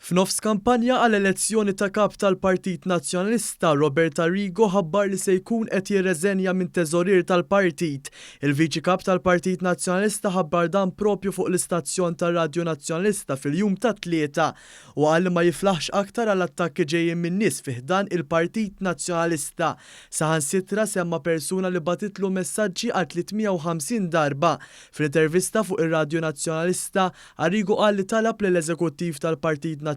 F'nofs kampanja għal elezzjoni ta' kap tal-Partit Nazzjonalista, Robert Arrigo ħabbar li se jkun qed jirreżenja minn teżorier tal-partit. Il-Viċi Kap tal-Partit Nazzjonalista ħabbar dan propju fuq l-istazzjon tar-Radju Nazzjonalista fil-jum ta' tlieta u qal li ma jiflaħx aktar għal attakki ġejjin minn nies fih dan il-Partit Nazzjonalista. Saħansitra semma persuna li batitlu messaġġi għal 350 darba. Fl-intervista fuq ir-Radju Nazzjonalista, Arrigo qal li talab lill-Eżekuttiv tal-Partit Nazzjonalista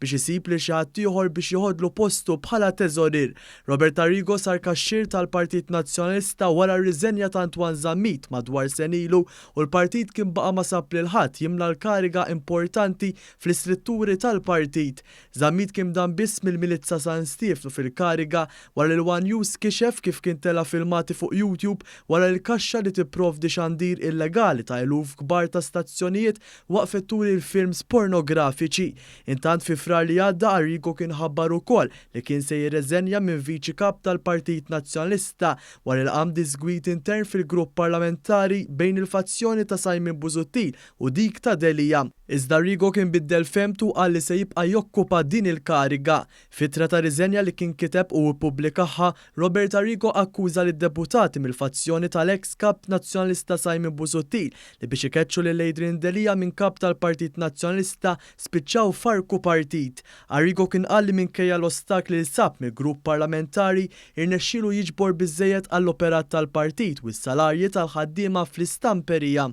biex isib li xi ħadd ieħor biex joħodlu postu bħala teżorier. Robert Arrigo sar kaxxir tal-Partit Nazzjonalista wara r-riżenja ta' Antwan Zammit madwar sen ilu u l-partit kien baqa' ma sab lil ħadd jimla l-kariga importanti fl-istrutturi tal-partit. Zammit kien dan biss mill-Milizza San Stefnu fil-kariga wara li l-One News kixef kif kien tela filmati fuq YouTube wara l-kaxxa li tipprovdi xandir illegali ta' eluf kbar ta' stazzjonijiet waqfet turi l-films pornografiċi. Intant fi frar li għadda Arrigo kien ħabbar ukoll li kien se jirreżenja minn Viċi Kap tal-Partit Nazzjonalista wara l-qam disgwit intern fil-grupp parlamentari bejn il-fazzjoni ta' Simon Busuttil u dik ta' Delija. Iżda Arrigo kien biddel femtu qal li se jibqa' jokkupa din il-kariga. Fitra ta' riżenja li kien kiteb u ppubblikaha, Robert Arrigo akkuża lid-deputati mill-fazzjoni tal-ex Kap Nazzjonalista Simon Busuttil li biex ikeċċu lil Adrian Delija minn Kap tal-Partit Nazzjonalista spiċċaw farku partit. Arrigo kien qal li minkejja l-ostakli li sab mill-grupp parlamentari irnexxielu jiġbor biżżejjed għall-operat tal-partit u s-salarji tal-ħaddiema fl-istamperija.